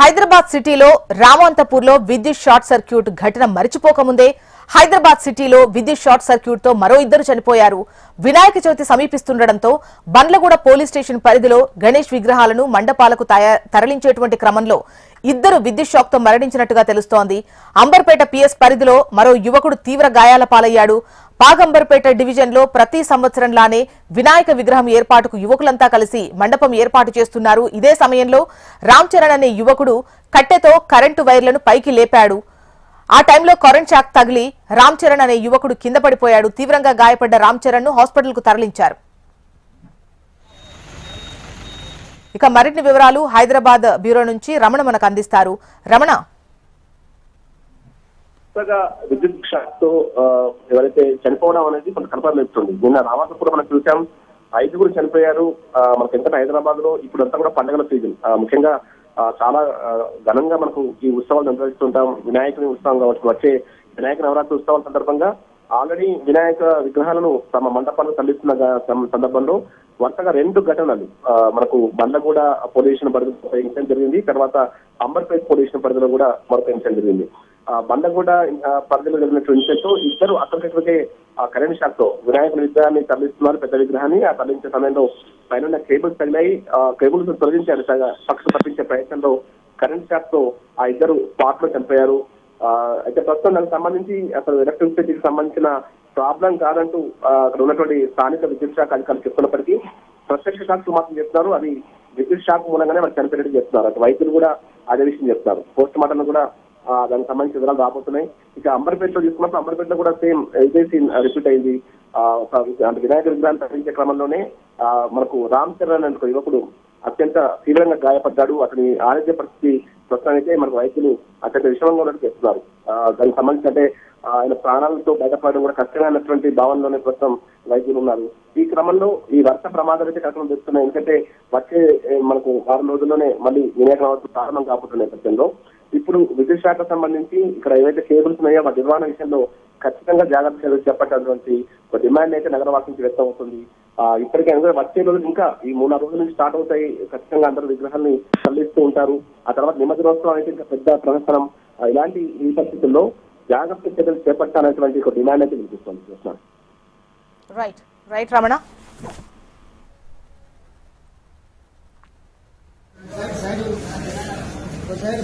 హైదరాబాద్ సిటీలో రామంతపూర్లో విద్యుత్ short circuit ఘటన మరిచిపోకముందే హైదరాబాద్ సిటీలో విద్యుత్ షార్ట్ సర్క్యూట్ తో మరో ఇద్దరు చనిపోయారు. వినాయక చవితి సమీపిస్తుండటంతో బండ్లగూడ పోలీస్ స్టేషన్ పరిధిలో గణేష్ విగ్రహాలను మండపాలకు తరలించేటువంటి క్రమంలో ఇద్దరు విద్యుత్ షాక్ తో మరణించినట్టుగా తెలుస్తోంది. అంబర్పేట పిఎస్ పరిధిలో మరో యువకుడు తీవ్ర గాయాల పాలయ్యాడు. పాగంబర్పేట డివిజన్ లో ప్రతి సంవత్సరంలానే వినాయక విగ్రహం ఏర్పాటుకు యువకులంతా కలిసి మండపం ఏర్పాటు చేస్తున్నారు. ఇదే సమయంలో రామ్ చరణ్ అనే యువకుడు కట్టెతో కరెంటు వైర్లను పైకి లేపాడు. ఆ టైంలో కరెంట్ షాక్ తగిలి రామ్ చరణ్ అనే యువకుడు కింద పడిపోయాడు. తీవ్రంగా గాయపడ్డ రామ్ చరణ్ ను హాస్పిటల్ కు తరలించారు. ఇక మరిన్ని వివరాలు హైదరాబాద్ బ్యూరో నుంచి రమణ మనకు అందిస్తారు. రమణ, విద్యుత్ షాక్ తో ఎవరైతే చనిపోవడం అనేది కొంత కన్ఫర్మ్ అవుతుంది. నిన్న రామాసపురం మనం చూసాం, 5గురు చనిపోయారు. మనకి ఎంత హైదరాబాద్ లో ఇప్పుడు అంతా కూడా పండుగల సీజన్, ముఖ్యంగా చాలా ఘనంగా మనకు ఈ ఉత్సవాలు నిర్వహిస్తుంటాం. వినాయకుని ఉత్సవం కావచ్చు, వచ్చే వినాయక నవరాత్రి ఉత్సవాల సందర్భంగా ఆల్రెడీ వినాయక విగ్రహాలను తమ మండపాలను తరలిస్తున్న సందర్భంలో వరుసగా 2 ఘటనలు మనకు బండ్లగూడ పోలీస్ స్టేషన్ పరిధిలో ఇన్సిడెంట్ జరిగింది. తర్వాత అంబర్పేట పోలీస్ స్టేషన్ పరిధిలో కూడా మరొక ఇన్సిడెంట్ జరిగింది. బండ్లగూడ పరిధిలో జరిగినటువంటి ఇన్సిడెంట్ ఇద్దరు అక్కడికే కరెంట్ షాక్ తో వినాయకుని విగ్రహాన్ని తరలిస్తున్నారు. పెద్ద విగ్రహాన్ని ఆ తరలించే సమయంలో పైన కేబుల్స్ తగిలాయి. కేబుల్స్ తొలగించారు. పక్ష తప్పించే ప్రయత్నంలో కరెంట్ షాక్ తో ఆ ఇద్దరు స్పాట్ లో చనిపోయారు. అయితే ప్రస్తుతం దానికి సంబంధించి అసలు ఎలక్ట్రిసిటీకి సంబంధించిన ప్రాబ్లం కాదంటూ అక్కడ ఉన్నటువంటి స్థానిక విద్యుత్ శాఖ అధికారులు చెప్తున్నప్పటికీ ప్రత్యక్ష సాక్షులు మాత్రం చెప్తున్నారు అది విద్యుత్ షాక్ మూలంగానే వాళ్ళు చనిపోయినట్టు చెప్తున్నారు. అటు వైద్యులు కూడా అదే విషయం చెప్తున్నారు. పోస్ట్ మార్టం కూడా దానికి సంబంధించిన వివరాలు రాబోతున్నాయి. ఇక అంబర్పేటలో తీసుకున్నప్పుడు అంబర్పేటలో కూడా సేమ్ ఇదే సీన్ రిపీట్ అయింది. అంటే వినాయక విగ్రహాన్ని తరలించే క్రమంలోనే మనకు రామ్ చరణ్ అనే యువకుడు అత్యంత తీవ్రంగా గాయపడ్డాడు. అతని ఆరోగ్య పరిస్థితి ప్రస్తుతానికే మనకు వైద్యులు అత్యంత విషమంగా ఉన్నట్టు చెప్తున్నారు. దానికి సంబంధించి అంటే ఆయన ప్రాణాలతో బయటపడడం కూడా కష్టమైనటువంటి భావనలోనే ప్రస్తుతం వైద్యులు ఉన్నారు. ఈ క్రమంలో ఈ వర్ష ప్రమాదాలు అయితే కష్టం తెస్తున్నాయి. ఎందుకంటే వచ్చే మనకు 6 రోజుల్లోనే మళ్ళీ వినాయక నవరాత్రి ప్రారంభం కాబోతున్న నేపథ్యంలో ఇప్పుడు విద్యుత్ శాఖకు సంబంధించి ఇక్కడ ఏవైతే కేబుల్స్ ఉన్నాయో వాటి నిర్వహణ విషయంలో ఖచ్చితంగా జాగ్రత్త చర్యలు చేపట్టాల్సినటువంటి ఒక డిమాండ్ అయితే నగరవాసి నుంచి వ్యక్తం అవుతుంది. ఇప్పటికే వచ్చే రోజులు ఇంకా ఈ 3-4 రోజుల నుంచి స్టార్ట్ అవుతాయి. ఖచ్చితంగా అందరూ విగ్రహాన్ని తరలిస్తూ ఉంటారు. ఆ తర్వాత నిమజ్జనోత్సవం అయితే ఇంకా పెద్ద ప్రదర్శనం. ఇలాంటి ఈ పరిస్థితుల్లో జాగ్రత్త చర్యలు చేపట్టాలనేటువంటి ఒక డిమాండ్ అయితే వినిపిస్తుంది. Right right Ramana. सर